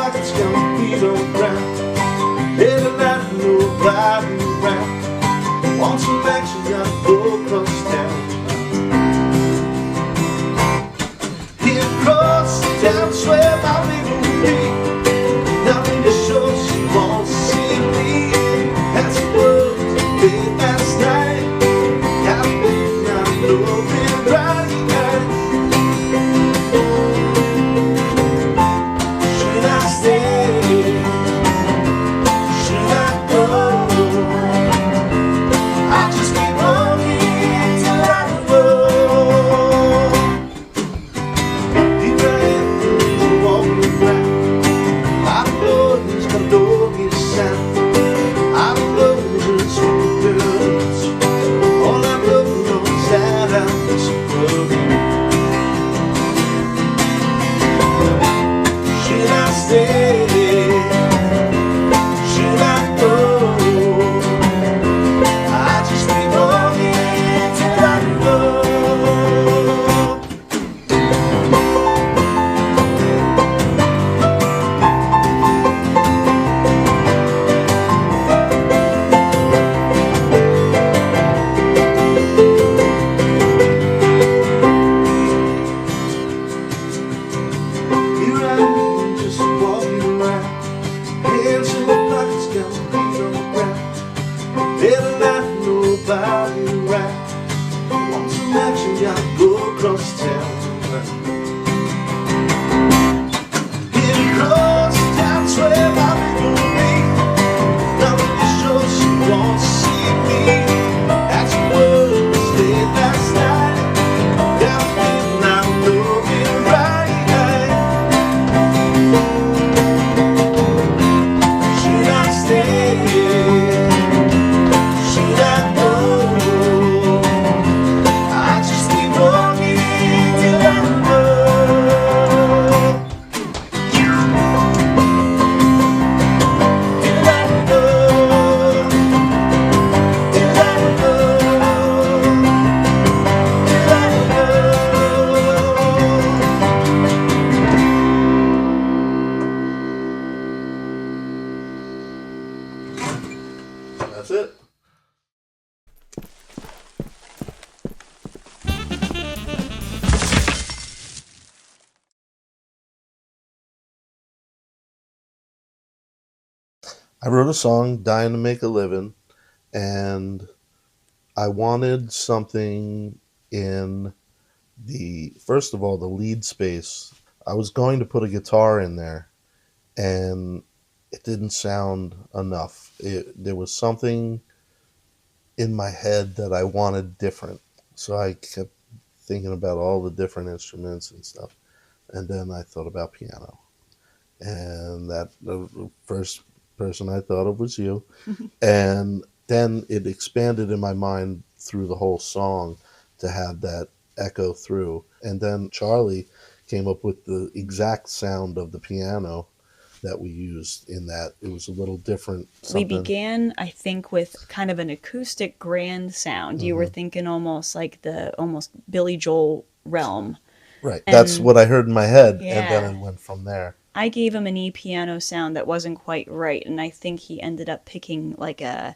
like it's gonna be no ground. Every night, nobody around. Want some action, gotta go across town. Here across town, swear my baby will be. Nothing to show, she won't see me. That's the word late last night. Gotta be not looking right. Should I stay? Should I go? I'll just keep walking till I know. Here I am, walking around. I don't know who's gonna know his sound. I don't know who's what the girls. All I know is that I'm disappointed. Should I stay? Should I go? I just keep walking till I know. Here I am, just walking around. Hands in my pockets, got my feet on the ground. Every night, nobody around. Want some action, gotta go across town. Here across town, swear my baby will be. Nothing to show, she won't see me. That's the word was late last night. Down midnight, looking right. Should I stay? Should I go? I just keep walking till I know. Till I know. Till I know. Till I know. That's it. I wrote a song, Dying to Make a Living, and I wanted something in first of all, the lead space. I was going to put a guitar in there, and it didn't sound enough. There was something in my head that I wanted different. So I kept thinking about all the different instruments and stuff. And then I thought about piano. And the first person I thought of was you. And then it expanded in my mind through the whole song to have that echo through. And then Charlie came up with the exact sound of the piano that we used in that. It was a little different. We began, I think, with kind of an acoustic grand sound. You were thinking almost like the Billy Joel realm. Right. That's what I heard in my head, Yeah. and then it went from there. I gave him an E-piano sound that wasn't quite right, and I think he ended up picking like a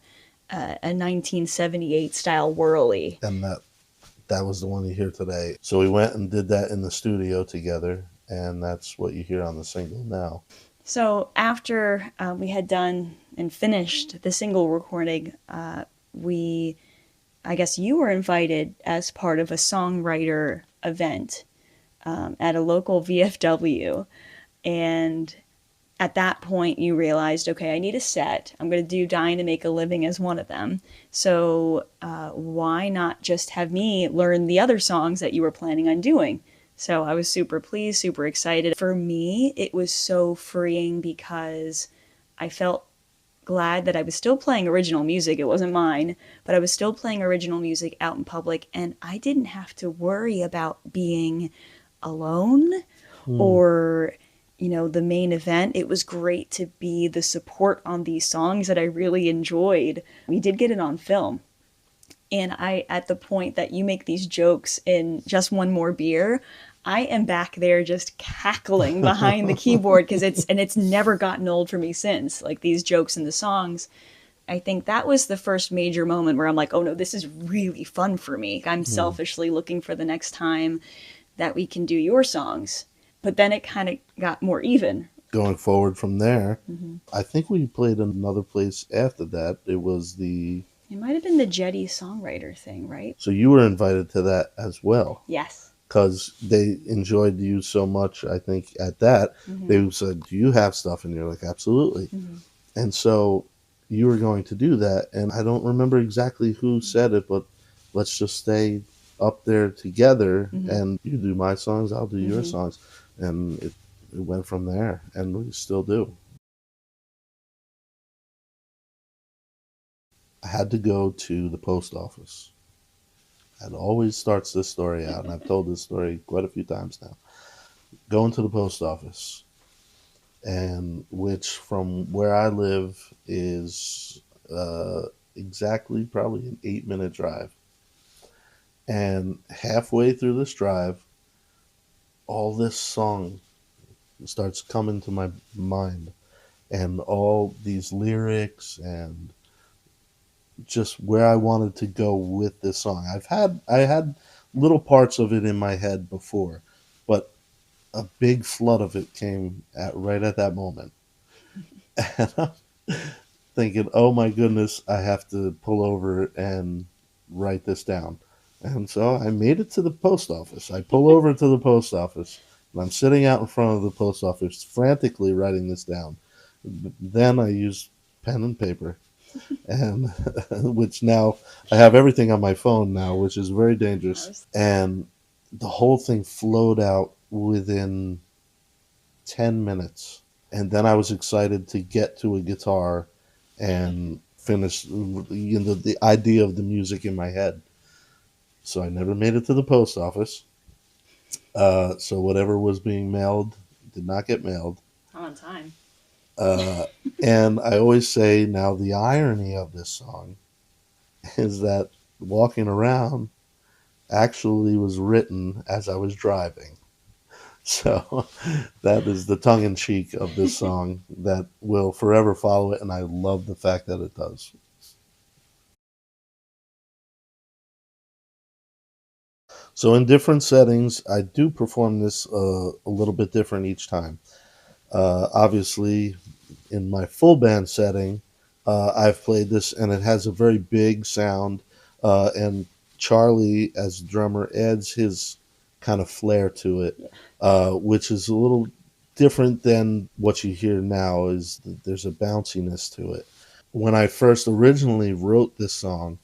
1978 style whirly. And that was the one you hear today. So we went and did that in the studio together, and that's what you hear on the single now. So after we had done and finished the single recording, I guess you were invited as part of a songwriter event at a local VFW. And at that point you realized, okay, I need a set. I'm going to do Dying to Make a Living as one of them. So why not just have me learn the other songs that you were planning on doing? So I was super pleased, super excited. For me, it was so freeing because I felt glad that I was still playing original music. It wasn't mine, but I was still playing original music out in public, and I didn't have to worry about being alone or, the main event. It was great to be the support on these songs that I really enjoyed. We did get it on film. And at the point that you make these jokes in Just One More Beer, I am back there just cackling behind the keyboard because it's never gotten old for me since. Like these jokes in the songs, I think that was the first major moment where I'm like, oh no, this is really fun for me. I'm Hmm. selfishly looking for the next time that we can do your songs. But then it kind of got more even. Going forward from there, Mm-hmm. I think we played another place after that. It was the It might have been the Jetty songwriter thing, right? so you were invited to that as well Yes. because they enjoyed you so much. I think at that Mm-hmm. they said, "Do you have stuff?" And you're like, "Absolutely." Mm-hmm. And so you were going to do that, and I don't remember exactly who said it, but let's just stay up there together, Mm-hmm. and you do my songs, I'll do your Mm-hmm. songs, and it went from there, and we still do. I had to go to the post office. It always starts this story out, and I've told this story quite a few times now. Going to the post office, and which from where I live is exactly probably an 8 minute drive. And halfway through this drive, all this song starts coming to my mind, and all these lyrics, and just where I wanted to go with this song. I had little parts of it in my head before, but a big flood of it came at right at that moment. And I'm thinking, oh my goodness, I have to pull over and write this down. And so I made it to the post office. I pull over to the post office, and I'm sitting out in front of the post office, frantically writing this down. Then I use pen and paper, and which now I have everything on my phone now, which is very dangerous. And the whole thing flowed out within 10 minutes, and then I was excited to get to a guitar and finish the idea of the music in my head. So I never made it to the post office. So whatever was being mailed did not get mailed. On time. Uh, and I always say now the irony of this song is that Walking Around actually was written as I was driving. So that is the tongue in cheek of this song that will forever follow it, and I love the fact that it does. So in different settings, I do perform this a little bit different each time. Obviously, in my full band setting, I've played this, and it has a very big sound. And Charlie, as drummer, adds his kind of flair to it, Yeah. which is a little different than what you hear now. Is there's a bounciness to it. When I first originally wrote this song,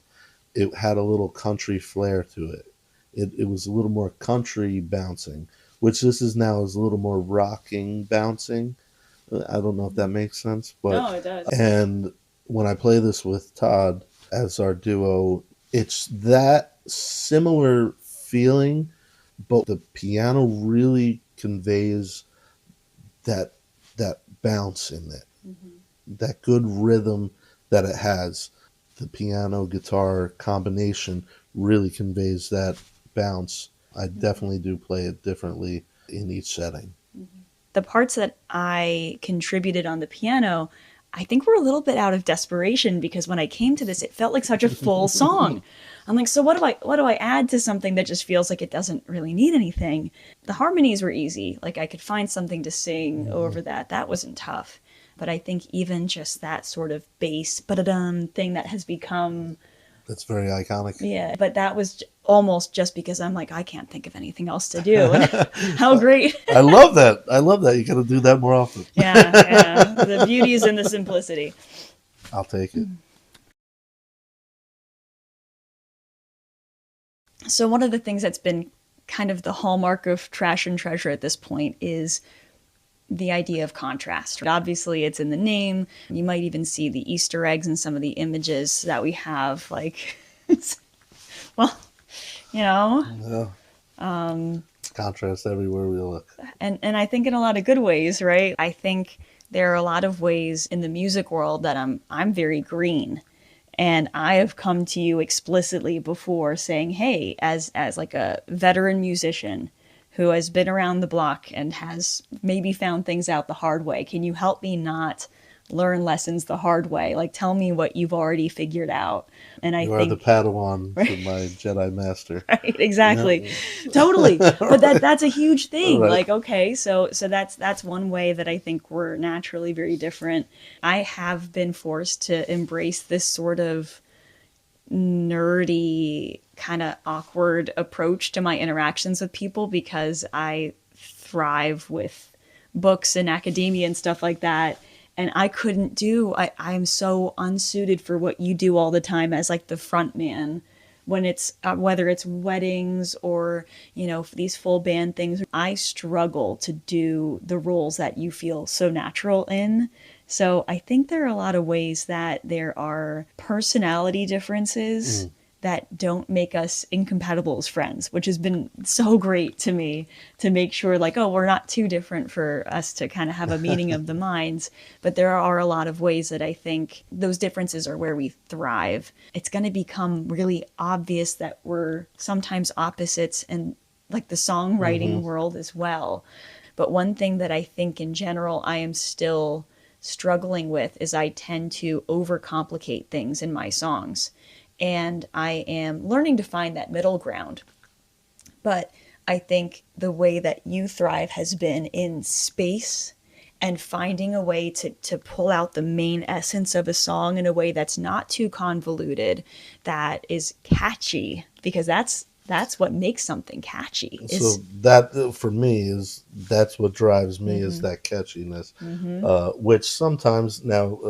it had a little country flair to it. It was a little more country bouncing, which this is now is a little more rocking bouncing. I don't know if that makes sense, but No, it does. and when I play this with Todd as our duo, it's that similar feeling, but the piano really conveys that that bounce in it, Mm-hmm. that good rhythm that it has. The piano guitar combination really conveys that bounce. I definitely do play it differently in each setting. The parts that I contributed on the piano, I think were a little bit out of desperation because when I came to this, it felt like such a full song. I'm like, so what do I add to something that just feels like it doesn't really need anything? The harmonies were easy. Like I could find something to sing over that. That wasn't tough. But I think even just that sort of bass ba-da-dum thing that has become, That's very iconic. yeah, but that was almost just because I'm like, I can't think of anything else to do. And how great. I love that. I love that. You got to do that more often. Yeah, yeah. The beauty is in the simplicity. I'll take it. So one of the things that's been kind of the hallmark of Trash and Treasure at this point is the idea of contrast. Obviously, it's in the name. You might even see the Easter eggs in some of the images that we have. Like, well, you know, Yeah. Contrast everywhere we look. and I think in a lot of good ways, right? I think there are a lot of ways in the music world that I'm very green. And I have come to you explicitly before saying, hey, as like a veteran musician who has been around the block and has maybe found things out the hard way. Can you help me not learn lessons the hard way? Like, tell me what you've already figured out. And I You are the think, Padawan right, to my Jedi Master. right, Yeah. exactly, totally. But that's a huge All thing. right. Like, okay, so that's one way that I think we're naturally very different. I have been forced to embrace this sort of nerdy, kind of awkward approach to my interactions with people because I thrive with books and academia and stuff like that. And I couldn't do, I'm so unsuited for what you do all the time as like the front man when it's whether it's weddings or these full band things. I struggle to do the roles that you feel so natural in. So I think there are a lot of ways that there are personality differences Mm. that don't make us incompatible as friends, which has been so great to me to make sure, like, oh, we're not too different for us to kind of have a meeting of the minds. But there are a lot of ways that I think those differences are where we thrive. It's going to become really obvious that we're sometimes opposites in like the Hmm. songwriting world as well. But one thing that I think in general I am still struggling with is I tend to overcomplicate things in my songs. And I am learning to find that middle ground. But I think the way that you thrive has been in space and finding a way to pull out the main essence of a song in a way that's not too convoluted, that is catchy, because that's what makes something catchy is So that for me is that's what drives me is mm-hmm, that catchiness, mm-hmm, which sometimes now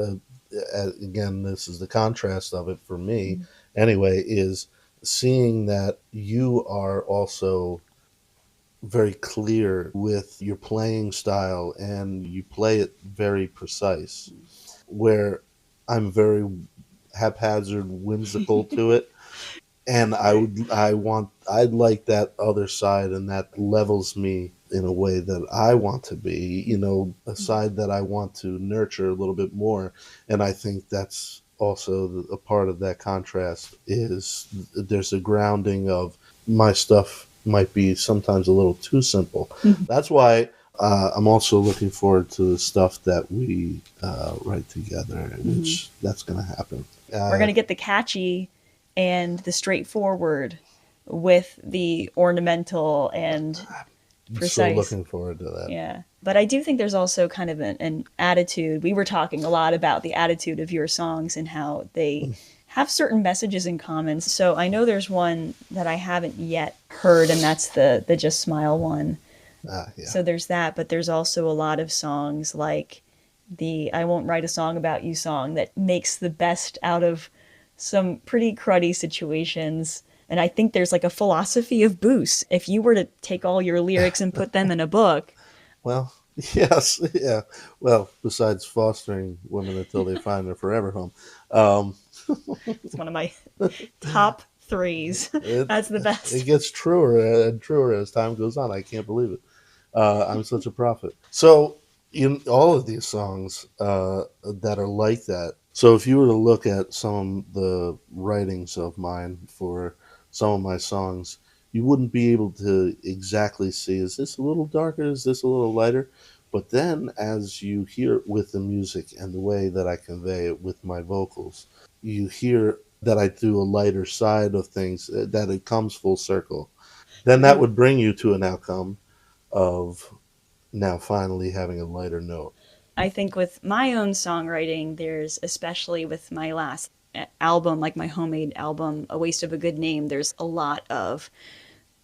again this is the contrast of it for me anyway is seeing that you are also very clear with your playing style and you play it very precise where I'm very haphazard whimsical to it and I'd like that other side and that levels me in a way that I want to be, a side that I want to nurture a little bit more. And I think that's also a part of that contrast is there's a grounding of my stuff might be sometimes a little too simple. That's why I'm also looking forward to the stuff that we write together, mm-hmm. which that's going to happen. We're going Uh, to get the catchy and the straightforward with the ornamental and so precise. looking forward to that. Yeah. But I do think there's also kind of an attitude. We were talking a lot about the attitude of your songs and how they have certain messages in common. So I know there's one that I haven't yet heard, and that's the Just Smile one. Yeah. So there's that, but there's also a lot of songs like the I Won't Write a Song About You song that makes the best out of some pretty cruddy situations. And I think there's like a philosophy of Boose. If you were to take all your lyrics and put them in a book, Well, yes, yeah. Well, besides fostering women until they find their forever home, um, it's one of my top threes. it That's the it best. gets truer and truer as time goes on. I can't believe it. I'm such a prophet. So, in all of these songs that are like that. So, if you were to look at some of the writings of mine for some of my songs, you wouldn't be able to exactly see is this a little darker, is this a little lighter? But then, as you hear it with the music and the way that I convey it with my vocals, you hear that I do a lighter side of things, that it comes full circle. Then that would bring you to an outcome of now finally having a lighter note. I think with my own songwriting, there's especially with my last album, like my homemade album, A Waste of a Good Name, there's a lot of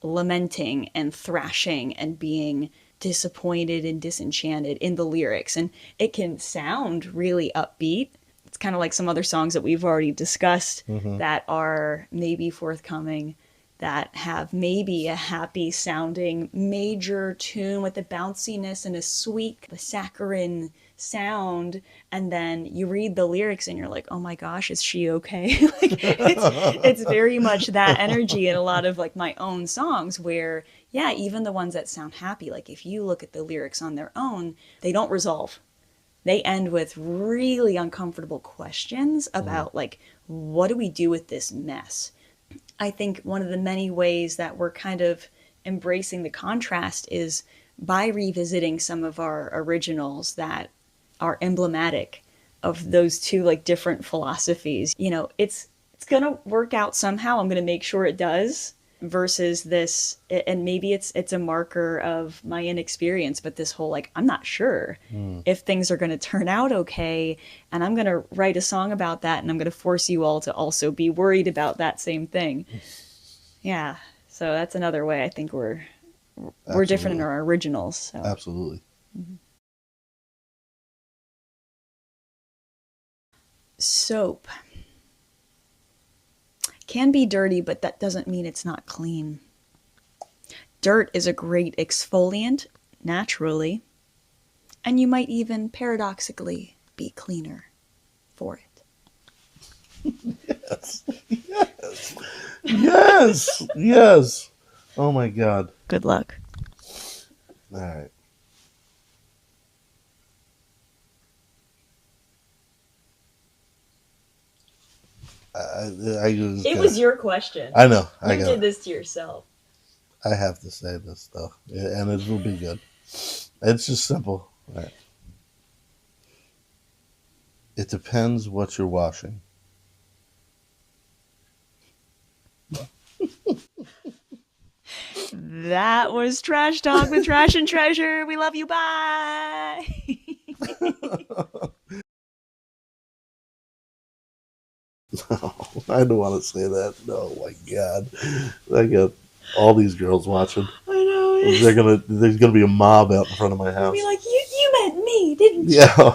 lamenting and thrashing and being disappointed and disenchanted in the lyrics. And it can sound really upbeat. It's kind of like some other songs that we've already discussed Hmm. that are maybe forthcoming that have maybe a happy sounding major tune with a bounciness and a sweet saccharine sound, and then you read the lyrics and you're like, oh my gosh, is she okay? Like it's very much that energy in a lot of like my own songs where, yeah, even the ones that sound happy, like if you look at the lyrics on their own, they don't resolve. They end with really uncomfortable questions Mm. about like, what do we do with this mess? I think one of the many ways that we're kind of embracing the contrast is by revisiting some of our originals that are emblematic of those two like different philosophies. You know, it's gonna work out somehow. I'm gonna make sure it does. Versus this, and maybe it's a marker of my inexperience, but this whole like I'm not sure Mm. if things are going to turn out okay, and I'm going to write a song about that, and I'm going to force you all to also be worried about that same thing. Yeah, so that's another way I think we're different in Absolutely. our originals. So Absolutely. soap can be dirty, but that doesn't mean it's not clean. Dirt is a great exfoliant naturally, and you might even paradoxically be cleaner for it. Yes. Yes. Yes. Yes. Oh my God. Good luck. All right. I just It got. was your question. I know. I You got. did this to yourself. I have to say this stuff, and it will be good. It's just simple. All right. It depends what you're washing. That was Trash Talk with Trash and Treasure. We love you. Bye. No, I don't want to say that. No, my God, I got all these girls watching. I know. There's gonna be a mob out in front of my house. Be like, you met me, didn't you? Yeah.